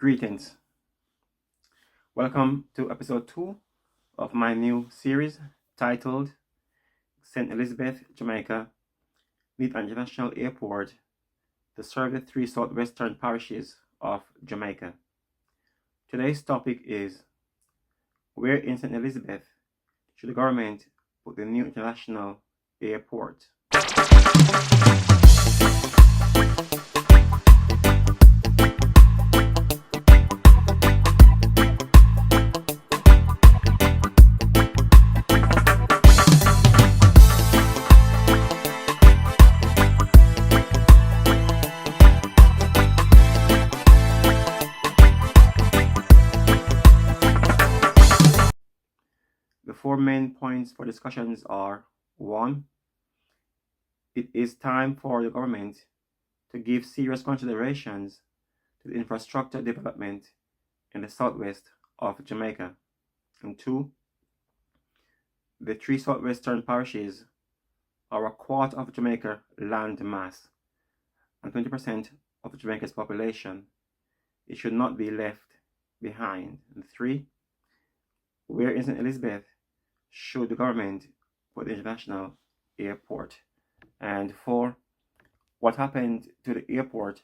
Greetings. Welcome to episode 2 of my new series titled St. Elizabeth, Jamaica, Need an International Airport to serve the 3 Southwestern parishes of Jamaica. Today's topic is, where in St. Elizabeth should the government put the new international airport? The 4 main points for discussions are: 1. It is time for the government to give serious considerations to the infrastructure development in the southwest of Jamaica. And 2. The 3 southwestern parishes are a quarter of Jamaica land mass and 20% of Jamaica's population. It should not be left behind. And 3. Where in St. Elizabeth should the government put the international airport? And 4. What happened to the airport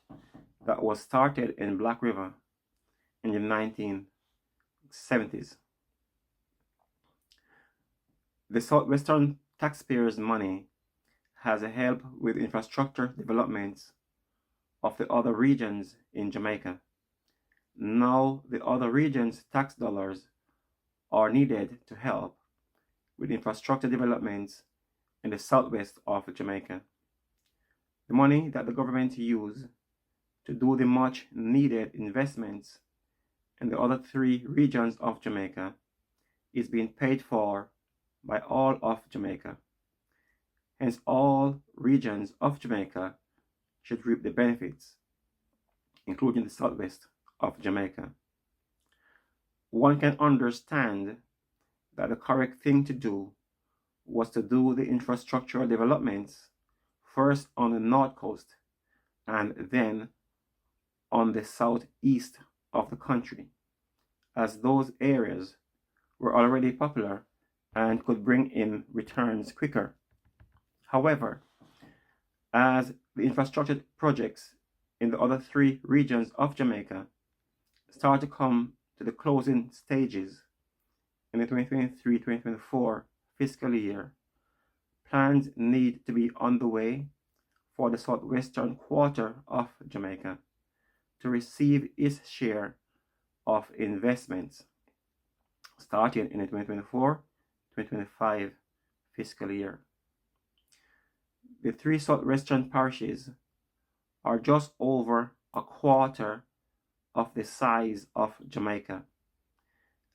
that was started in Black River in the 1970s? The Southwestern taxpayers' money has helped with infrastructure developments of the other regions in Jamaica. Now the other regions' tax dollars are needed to help with infrastructure developments in the southwest of Jamaica. The money that the government used to do the much needed investments in the other 3 regions of Jamaica is being paid for by all of Jamaica. Hence, all regions of Jamaica should reap the benefits, including the southwest of Jamaica. One can understand that the correct thing to do was to do the infrastructural developments first on the north coast and then on the southeast of the country, as those areas were already popular and could bring in returns quicker. However, as the infrastructure projects in the other 3 regions of Jamaica start to come to the closing stages in the 2023-2024 fiscal year, plans need to be on the way for the southwestern quarter of Jamaica to receive its share of investments starting in the 2024-2025 fiscal year. The 3 southwestern parishes are just over a quarter of the size of Jamaica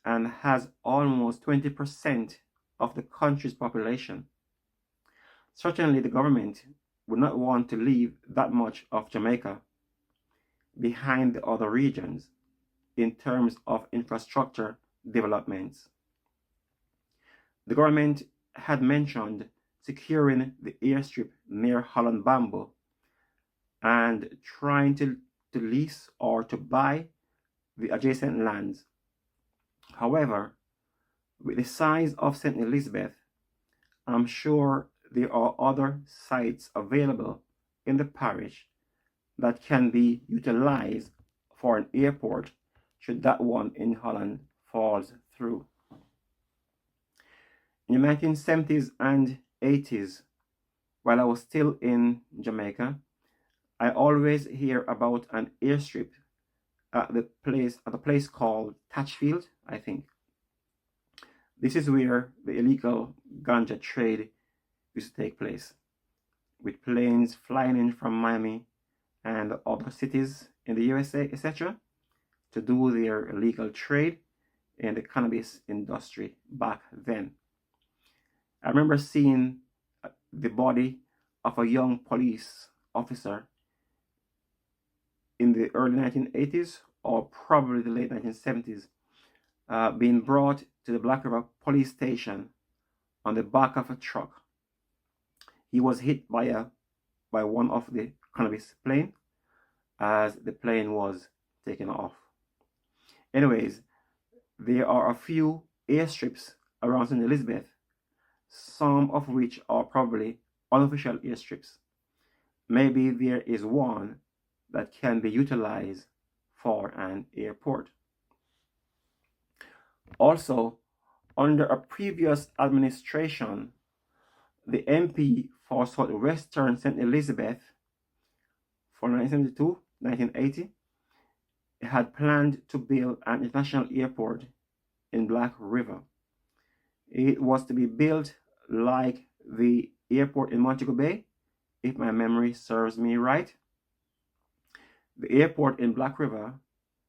and has almost 20% of the country's population. Certainly the government would not want to leave that much of Jamaica behind the other regions in terms of infrastructure developments. The government had mentioned securing the airstrip near Holland Bamboo and trying to lease or to buy the adjacent lands. However, with the size of St. Elizabeth, I'm sure there are other sites available in the parish that can be utilized for an airport should that one in Holland falls through. In the 1970s and 80s, while I was still in Jamaica, I always hear about an airstrip at a place called Tatchfield, I think. This is where the illegal ganja trade used to take place, with planes flying in from Miami and other cities in the USA, etc., to do their illegal trade in the cannabis industry back then. I remember seeing the body of a young police officer in the early 1980s or probably the late 1970s being brought to the Black River police station on the back of a truck. He was hit by one of the cannabis plane as the plane was taken off. Anyways, there are a few airstrips around St. Elizabeth, some of which are probably unofficial airstrips. Maybe there is one that can be utilized for an airport. Also, under a previous administration, the MP for Southwestern St. Elizabeth for 1972-1980 had planned to build an international airport in Black River. It was to be built like the airport in Montego Bay, if my memory serves me right. The airport in Black River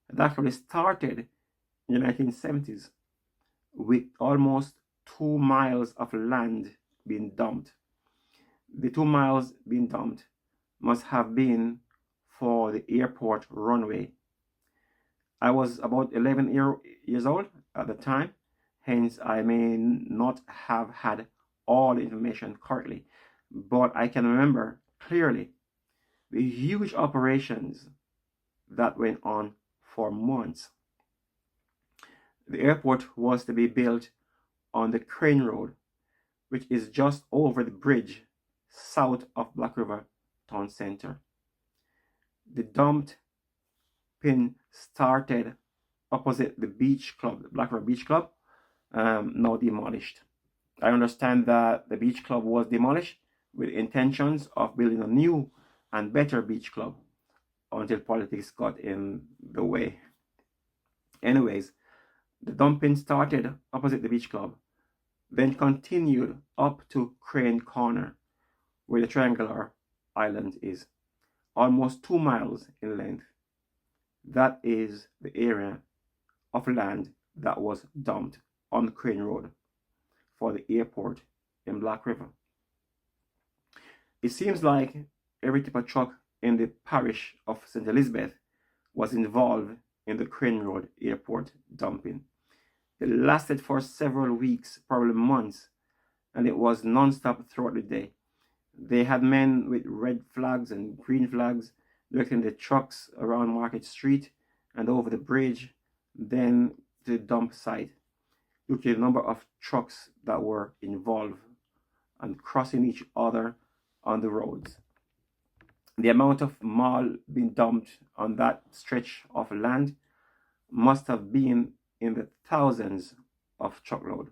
had actually started in the 1970s with almost 2 miles of land being dumped. The 2 miles being dumped must have been for the airport runway. I was about 11 years old at the time, hence I may not have had all the information correctly, but I can remember clearly the huge operations that went on for months. The airport was to be built on the Crane Road, which is just over the bridge south of Black River Town Center. The dumped pin started opposite the beach club, the Black River Beach Club, now demolished. I understand that the beach club was demolished with intentions of building a new and better beach club until politics got in the way. Anyways, the dumping started opposite the beach club, then continued up to Crane Corner, where the triangular island is, almost 2 miles in length. That is the area of land that was dumped on Crane Road for the airport in Black River. It seems like every tipper truck in the parish of St. Elizabeth was involved in the Crane Road airport dumping. It lasted for several weeks, probably months, and it was non-stop throughout the day. They had men with red flags and green flags directing the trucks around Market Street and over the bridge, then to the dump site. Look at the number of trucks that were involved and crossing each other on the roads. The amount of mal being dumped on that stretch of land must have been in the thousands of truckload.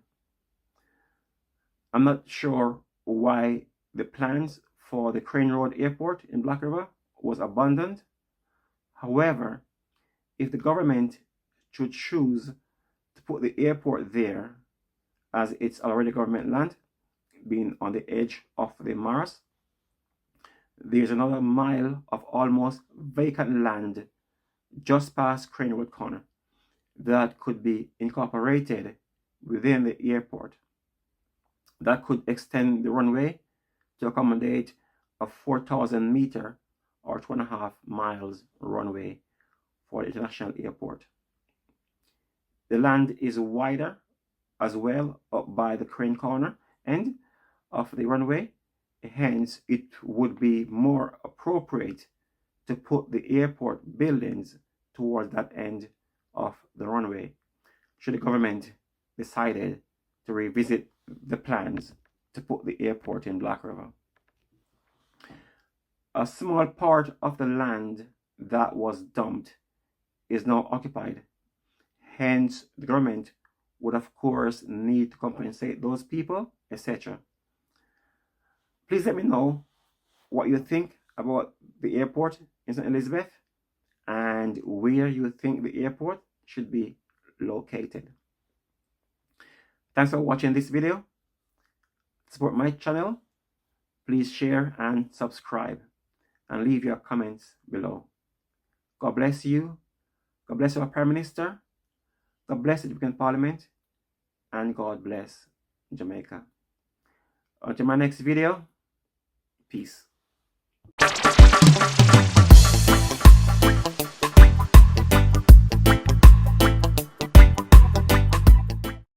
I'm not sure why the plans for the Crane Road Airport in Black River was abandoned. However, if the government should choose to put the airport there, as it's already government land, being on the edge of the Maras, there's another mile of almost vacant land just past Crane Road Corner that could be incorporated within the airport. That could extend the runway to accommodate a 4,000 meter or 2.5 miles runway for the international airport. The land is wider as well up by the Crane Corner end of the runway, hence it would be more appropriate to put the airport buildings towards that end of the runway should the government decided to revisit the plans to put the airport in Black River. A small part of the land that was dumped is now occupied. Hence, the government would of course need to compensate those people, etc. Please let me know what you think about the airport in St. Elizabeth and where you think the airport should be located. Thanks for watching this video. To support my channel, please share and subscribe and leave your comments below. God bless you. God bless our Prime Minister. God bless the Jamaican Parliament. And God bless Jamaica. Until my next video, peace.